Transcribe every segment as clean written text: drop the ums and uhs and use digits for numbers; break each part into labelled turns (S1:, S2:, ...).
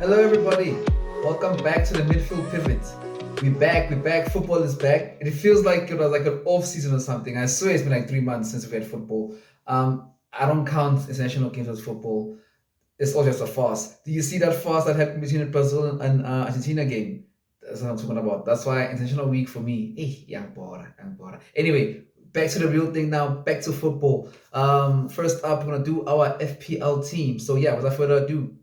S1: Hello, everybody. Welcome back to the midfield pivot. We're back. Football is back. It feels like it was like an off season or something. I swear it's been like 3 months since we've had football. I don't count international games as football. It's all just a farce. Do you see that farce that happened between the Brazil and Argentina game? That's what I'm talking about. That's why international week for me. Young bora. Anyway, back to the real thing now. Back to football. First up, we're gonna do our FPL team. So yeah, without further ado,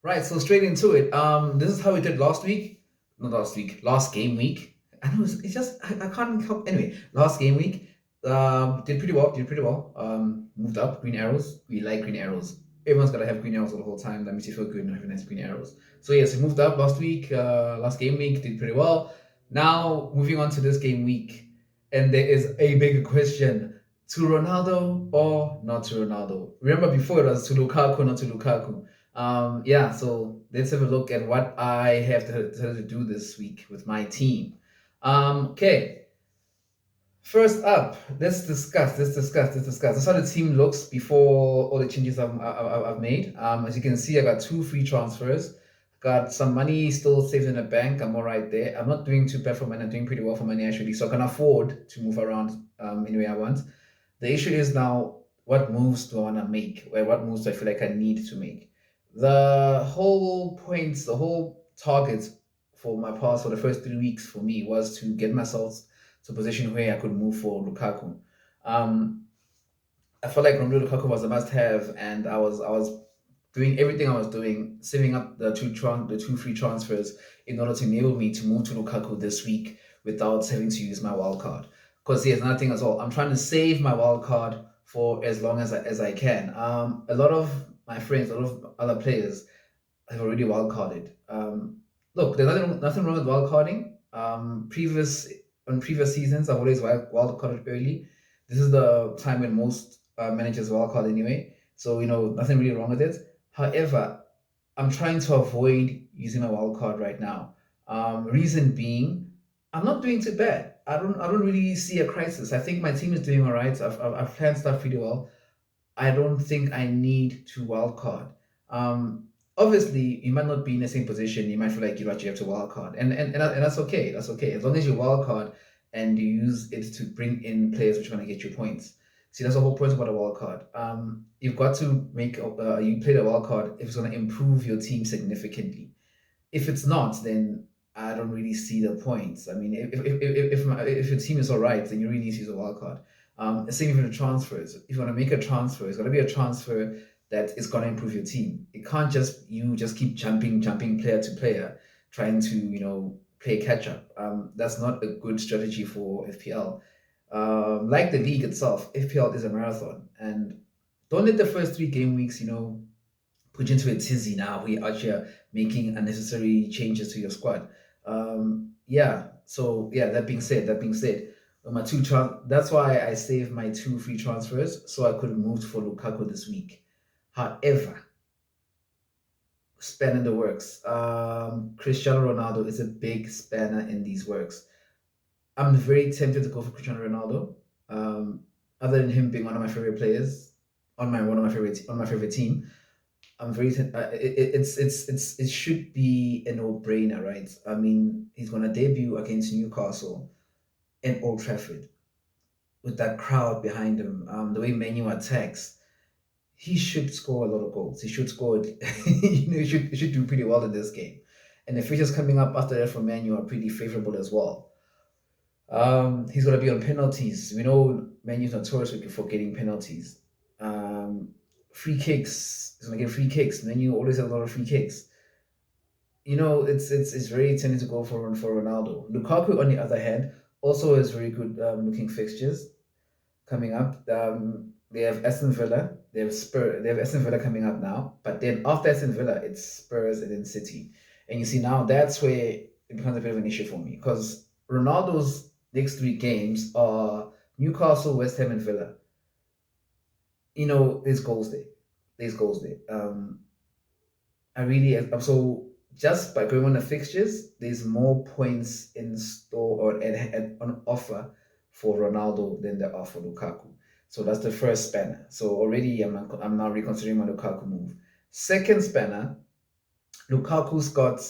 S1: right, so straight into it. This is how we did last week. Not last week, last game week. I know it's just I can't help. Anyway, last game week, did pretty well. Moved up. Green arrows. We like green arrows. Everyone's gotta have green arrows all the whole time. That makes you feel good and having nice green arrows. So yes, we moved up last week. Last game week did pretty well. Now moving on to this game week, and there is a big question: to Ronaldo or not to Ronaldo? Remember before it was to Lukaku, not to Lukaku. Yeah, so let's have a look at what I have to do this week with my team. Okay, first up, let's discuss. That's how the team looks before all the changes I've made. As you can see, I got 2 free transfers. Got some money still saved in the bank. I'm all right there. I'm not doing too bad for money. I'm doing pretty well for money actually. So I can afford to move around any way I want. The issue is now, what moves do I want to make? Or what moves do I feel like I need to make? The whole point, the whole target for my past for the first 3 weeks for me was to get myself to a position where I could move for Lukaku. Um, I felt like Romelu Lukaku was a must-have, and I was doing everything I was doing, saving up the 2 free transfers in order to enable me to move to Lukaku this week without having to use my wild card. Because here's nothing at all. I'm trying to save my wild card for as long as I can. A lot of my friends, a lot of other players have already wild carded. Look, there's nothing wrong with wild carding. Previous seasons, I've always wild carded early. This is the time when most managers wild card anyway. So nothing really wrong with it. However, I'm trying to avoid using my wild card right now. Reason being, I'm not doing too bad. I don't really see a crisis. I think my team is doing all right. I've planned stuff pretty well. I don't think I need to wild card. Obviously, you might not be in the same position. You might feel like you actually have to wild card, and that's okay. That's okay as long as you wild card and you use it to bring in players which are going to get you points. See, that's the whole point about a wild card. You've got to make you play the wild card if it's going to improve your team significantly. If it's not, then I don't really see the points. I mean, if your team is all right, then you really need to use a wild card. Same with the transfers. If you want to make a transfer, it's got to be a transfer that is going to improve your team. It can't just keep jumping player to player, trying to play catch up. That's not a good strategy for FPL. Like the league itself, FPL is a marathon, and don't let the first 3 game weeks put you into a tizzy now where you're out here making unnecessary changes to your squad. Yeah. So yeah. That being said, that's why I saved my 2 free transfers so I could move for Lukaku this week. However, spanner in the works. Cristiano Ronaldo is a big spanner in these works. I'm very tempted to go for Cristiano Ronaldo. Other than him being one of my favorite players on my favorite team, I'm very. It should be a no-brainer, right? I mean, he's gonna debut against Newcastle in Old Trafford with that crowd behind him. The way Menu attacks, he should score a lot of goals. He should score. He should do pretty well in this game. And the fixtures coming up after that for Manu are pretty favorable as well. He's gonna be on penalties. We know Manu's notorious for getting penalties. Um, Free kicks. He's gonna get free kicks. Manu always has a lot of free kicks. It's very tempting to go for Ronaldo. Lukaku, on the other hand, also has very good looking fixtures coming up. They have Aston Villa, they have Aston Villa coming up now. But then after Aston Villa, it's Spurs and then City. And you see now that's where it becomes a bit of an issue for me because Ronaldo's next 3 games are Newcastle, West Ham, and Villa. There's goals there. There's goals there. I really so just by going on the fixtures, there's more points in store or on offer for Ronaldo than there are for Lukaku. So that's the first spanner. So already I'm now reconsidering my Lukaku move. Second spanner Lukaku's got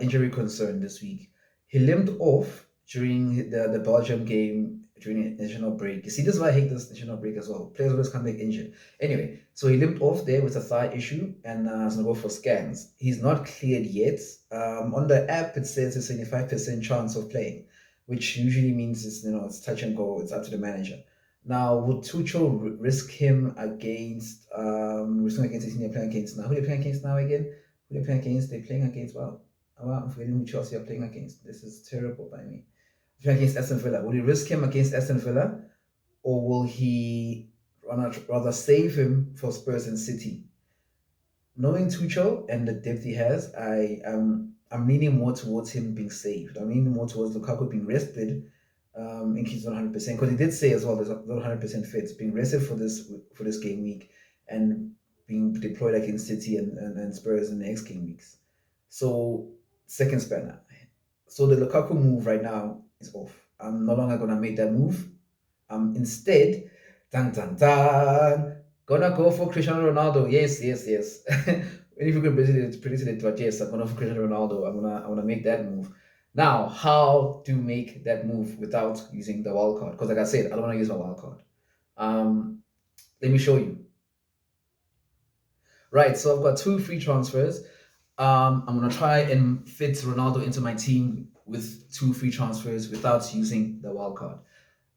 S1: injury concern this week. He limped off during the Belgium game during the national break. You see, this is why I hate this national break as well. Players always come back injured. Anyway, so he limped off there with a thigh issue and is going to go for scans. He's not cleared yet. On the app, it says a 75% chance of playing, which usually means it's touch and go. It's up to the manager. Now, would Tuchel risk him against risk him against the team they're playing against now? Who are they playing against now again? Who they're playing against? They're playing against wow. Oh, wow, I'm forgetting who Chelsea are playing against. This is terrible by me. Playing against Aston Villa. Will he risk him against Aston Villa, or will he rather save him for Spurs and City? Knowing Tuchel and the depth he has, I'm leaning more towards him being saved. I'm leaning more towards Lukaku being rested, in case he's not 100%. Because he did say as well, there's not 100% fit, being rested for this game week, and being deployed against City and Spurs in the next game weeks. So second spanner. So the Lukaku move right now is off. I'm no longer gonna make that move. Instead, dun dun dun, gonna go for Cristiano Ronaldo. Yes, yes, yes. If you could predict it, but yes, I'm gonna for Cristiano Ronaldo. I'm gonna make that move. Now, how to make that move without using the wild card? Because like I said, I don't want to use my wild card. Um, Let me show you. Right, so I've got two free transfers. I'm gonna try and fit Ronaldo into my team with two free transfers without using the wild card.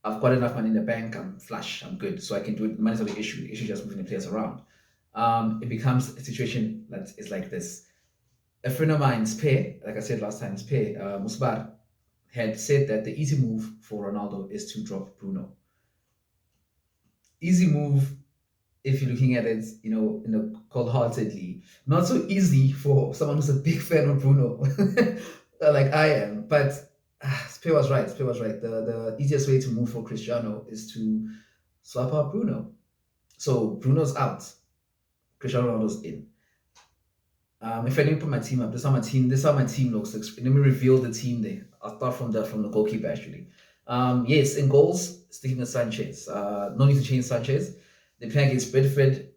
S1: I've got enough money in the bank. I'm flush. I'm good, so I can do it. Money's not the issue. The issue is just moving the players around. It becomes a situation that is like this. A friend of mine's pay, like I said last time, pay Musbar had said that the easy move for Ronaldo is to drop Bruno. Easy move if you're looking at it, in a cold-heartedly. Not so easy for someone who's a big fan of Bruno, like I am. But Spear was right. Spear was right. The easiest way to move for Cristiano is to swap out Bruno. So Bruno's out. Cristiano Ronaldo's in. If I didn't put my team up, this is how my team. This is how my team looks. Let me reveal the team there. I'll start from the goalkeeper actually. Yes, in goals, sticking with Sanchez. No need to change Sanchez. They play against Brentford.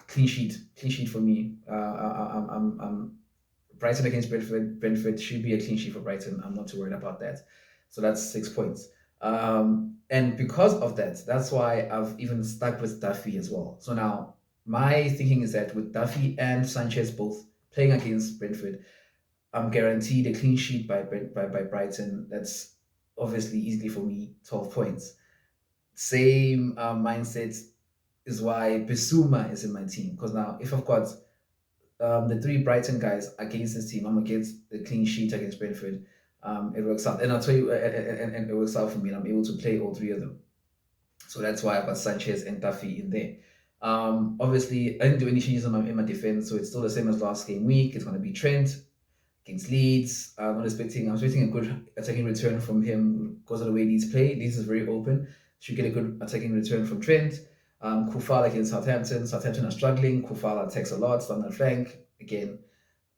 S1: Clean sheet for me. I'm Brighton against Brentford. Brentford should be a clean sheet for Brighton. I'm not too worried about that. So that's 6 points. And because of that, that's why I've even stuck with Duffy as well. So now my thinking is that with Duffy and Sanchez both playing against Brentford, I'm guaranteed a clean sheet by Brighton. That's obviously easily for me 12 points. Same mindset is why Bissouma is in my team. Because now, if I've got the three Brighton guys against this team, I'm against the clean sheet against Brentford. It works out, and I'll tell you, and it works out for me. And I'm able to play all three of them. So that's why I've got Sanchez and Duffy in there. Obviously, I didn't do any changes in my defense, so it's still the same as last game week. It's going to be Trent against Leeds. I'm expecting a good attacking return from him because of the way Leeds play. Leeds is very open. Should get a good attacking return from Trent. Kufal against Southampton. Southampton are struggling. Kufal attacks a lot on the flank. Again,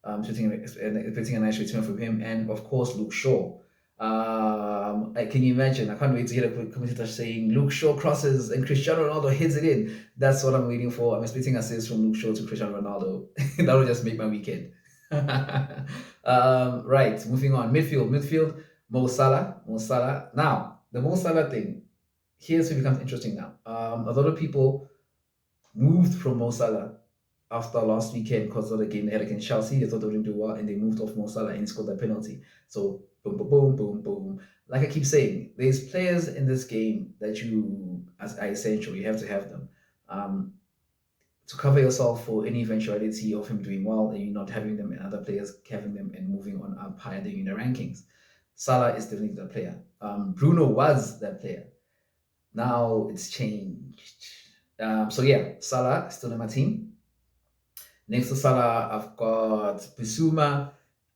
S1: expecting a nice return from him. And of course, Luke Shaw. Can you imagine? I can't wait to hear a commentator saying Luke Shaw crosses and Cristiano Ronaldo hits it in. That's what I'm waiting for. I'm expecting assists from Luke Shaw to Cristiano Ronaldo. That will just make my weekend. Right, moving on. Midfield, Mo Salah. Mo Salah. Now, the Mo Salah thing, here's what becomes interesting now. A lot of people moved from Mo Salah after last weekend because of the game they had against Chelsea. They thought they wouldn't do well, and they moved off Mo Salah and he scored that penalty. So, boom, boom, boom, boom, boom. Like I keep saying, there's players in this game that are essential. You have to have them. To cover yourself for any eventuality of him doing well and you not having them and other players having them and moving on up higher than in the rankings. Salah is definitely that player. Bruno was that player. Now it's changed. So yeah, Salah still in my team. Next to Salah, I've got Bissouma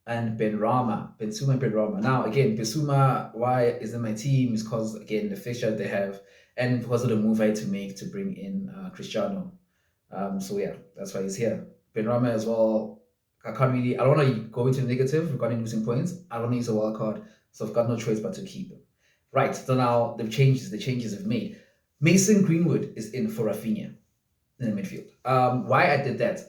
S1: and Benrahma. Bissouma and Benrahma. Now again, Bissouma, why is in my team is because again the fixture they have and because of the move I had to make to bring in Cristiano. So yeah, that's why he's here. Benrahma as well. I don't want to go into negative regarding losing points. I don't want to use a wild card, so I've got no choice but to keep him. Right, so now the changes I've made. Mason Greenwood is in for Rafinha in the midfield. Why I did that?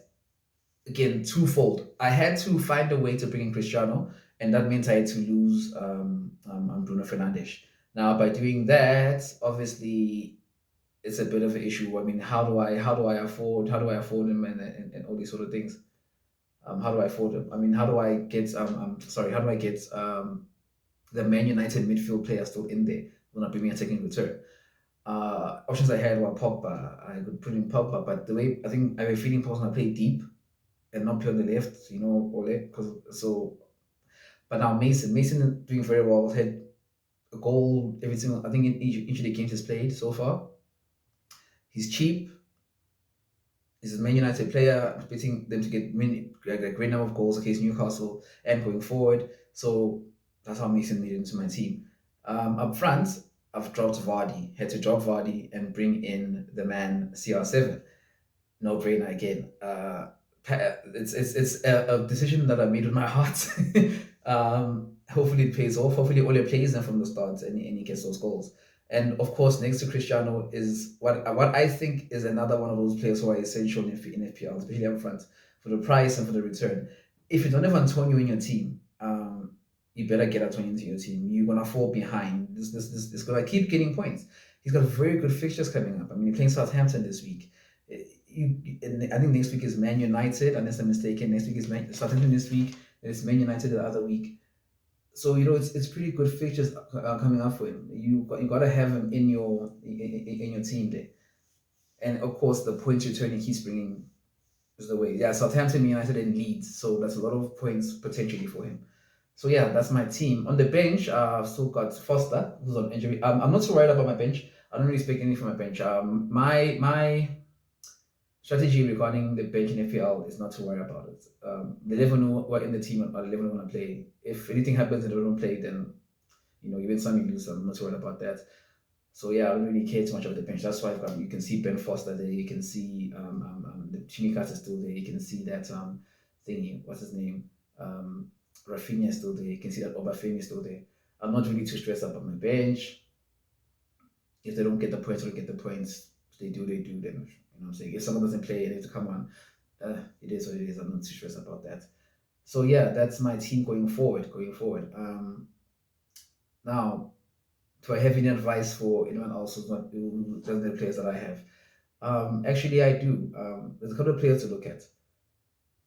S1: again twofold. I had to find a way to bring in Cristiano, and that meant I had to lose Bruno Fernandes. Now, by doing that, obviously, it's a bit of an issue. I mean, how do I afford him and all these sort of things? How do I afford him? I mean, how do I get sorry, how do I get the Man United midfield player still in there will not bring me a second return? Options I had were Pogba. I could put in Pogba, but the way I think I have a feeling Pogba's gonna play deep and not play on the left, Ole, because so. But now Mason is doing very well. Had a goal every single. I think in each of the games he's played so far. He's cheap. He's a Man United player. I'm expecting them to get like a great number of goals against Newcastle and going forward. So that's how Mason made it into my team. Up front, I've dropped Vardy. Had to drop Vardy and bring in the man CR7. No brainer again. It's a decision that I made with my heart. Hopefully it pays off. Hopefully Ole plays them from the start and he gets those goals. And of course, next to Cristiano is what I think is another one of those players who are essential in FPL, especially up front, for the price and for the return. If you don't have Antonio in your team, you better get Antonio into your team. You're gonna fall behind. This gonna keep getting points. He's got very good fixtures coming up. I mean, he's playing Southampton this week. I think next week is Man United, unless I'm mistaken. Next week is Southampton this week. Then it's Man United the other week. So it's pretty good fixtures coming up for him. You gotta have him in your team there, and of course the points returning he's bringing is the way. Yeah, Southampton, United, and Leeds. So that's a lot of points potentially for him. So yeah, that's my team. On the bench, I've still got Foster, who's on injury. I'm not so worried about my bench. I don't really expect anything from my bench. My strategy regarding the bench in FPL is not to worry about it. The 11 who are in the team are the 11 who want to play. If anything happens and they don't play, then you win some, you lose some. I'm not worried about that. So yeah, I don't really care too much about the bench. That's why you can see Ben Foster there. You can see the Chimikas is still there. You can see that thingy. What's his name? Rafinha is still there. You can see that Obafemi is still there. I'm not really too stressed about my bench. If they don't get the points, they don't get the points. If they do, they do. Then what I'm saying. If someone doesn't play and they have to come on, it is what it is. I'm not too stressed about that. So yeah, that's my team going forward. Now, do I have any advice for anyone else who doesn't have players that I have? Actually, I do. There's a couple of players to look at.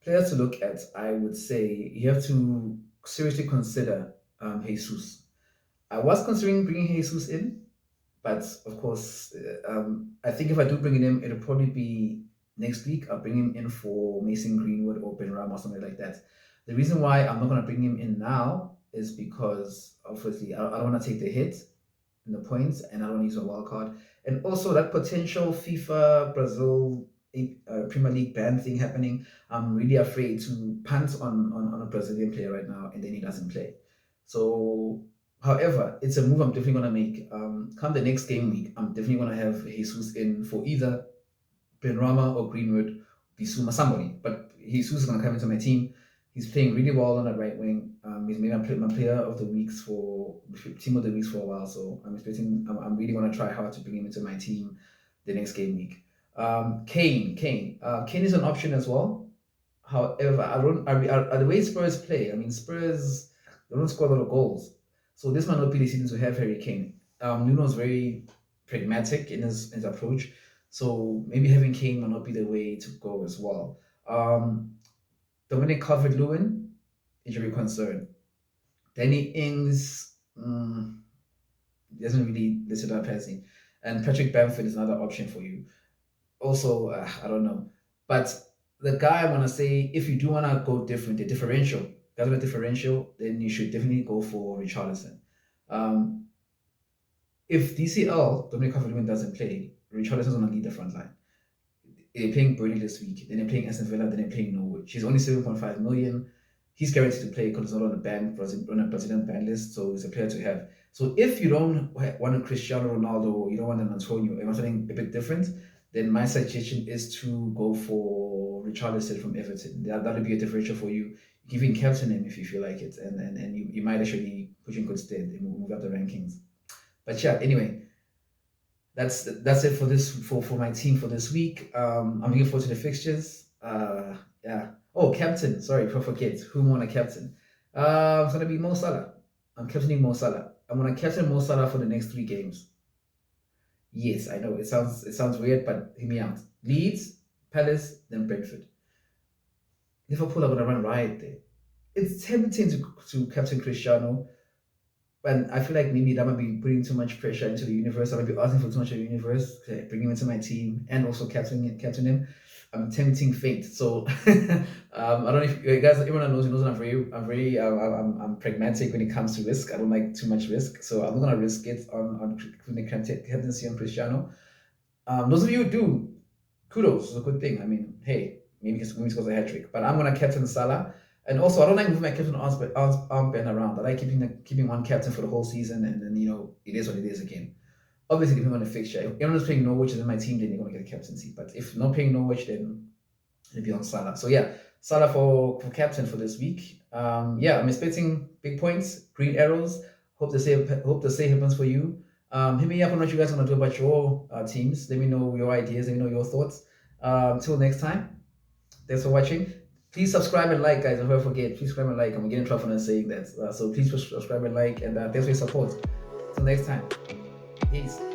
S1: Players to look at, I would say you have to seriously consider Jesus. I was considering bringing Jesus in, but of course, I think if I do bring him in, it'll probably be next week. I'll bring him in for Mason Greenwood or Ben Ram or something like that. The reason why I'm not going to bring him in now is because obviously I don't want to take the hit in the points and I don't use a wild card. And also that potential FIFA Brazil Premier League ban thing happening, I'm really afraid to punt on a Brazilian player right now and then he doesn't play. So however, it's a move I'm definitely going to make. Come the next game week, I'm definitely going to have Jesus in for either Benrama or Greenwood, Bissouma, somebody. But Jesus is going to come into my team. He's playing really well on the right wing. He's made my player of the weeks for team of the weeks for a while. So I'm really going to try hard to bring him into my team the next game week. Kane is an option as well. However, the way Spurs play, I mean Spurs they don't score a lot of goals. So this might not be the season to have Harry Kane. Nuno's very pragmatic in his approach. So maybe having Kane might not be the way to go as well. Dominic Calvert-Lewin, injury concern. Danny Ings doesn't really listed up as he. And Patrick Bamford is another option for you. Also, I don't know. But the guy I want to say, if you do want to go different, the differential, guys with a differential, then you should definitely go for Richarlison. If DCL, Dominic Calvert-Lewin doesn't play, Richarlison's going to lead the front line. They're playing Burnley this week, then they're playing Aston Villa, then they're playing Norwich. He's only 7.5 million. He's guaranteed to play because he's not on a Brazilian ban list, so he's a player to have. So if you don't want a Cristiano Ronaldo or you don't want an Antonio, you want something a bit different, then my suggestion is to go for Richarlison from Everton. That'll be a differential for you. You can even captain him if you feel like it, and you might actually put you in good stead and move up the rankings. But yeah, anyway, that's it for this for my team for this week. I'm looking forward to the fixtures. Yeah, Oh, captain. Sorry, I forget. Who am I want to captain? It's gonna be Mo Salah. I'm captaining Mo Salah. I'm gonna captain Mo Salah for the next 3 games. Yes, I know it sounds weird, but hear me out. Leeds, Palace, then Brentford. Liverpool are gonna run riot there. It's tempting to captain Cristiano, and I feel like maybe that might be putting too much pressure into the universe. I might be asking for too much of the universe to bring him into my team and also captain him. I'm tempting fate. So I don't know if you guys, everyone knows I'm pragmatic when it comes to risk. I don't like too much risk, so I'm not gonna risk it on the captaincy on Cristiano. Those of you who do, kudos, it's a good thing. I mean, hey, maybe he scores a hat trick, but I'm gonna captain Salah. And also, I don't like moving my captain armband around. I like keeping one captain for the whole season, and then it is what it is again. Obviously, depending on the fixture. If everyone's playing Norwich is in my team, then you're gonna get a captaincy. But if not playing Norwich, then it'll be on Salah. So yeah, Salah for captain for this week. Yeah, I'm expecting big points, green arrows. Hope the same happens for you. Hit me up on what you guys want to do about your teams. Let me know your ideas. Let me know your thoughts. Till next time. Thanks for watching. Please subscribe and like, guys. If I forget, please subscribe and like. I'm getting in trouble for not saying that. So please subscribe and like, and thanks for your support. Till next time. Peace.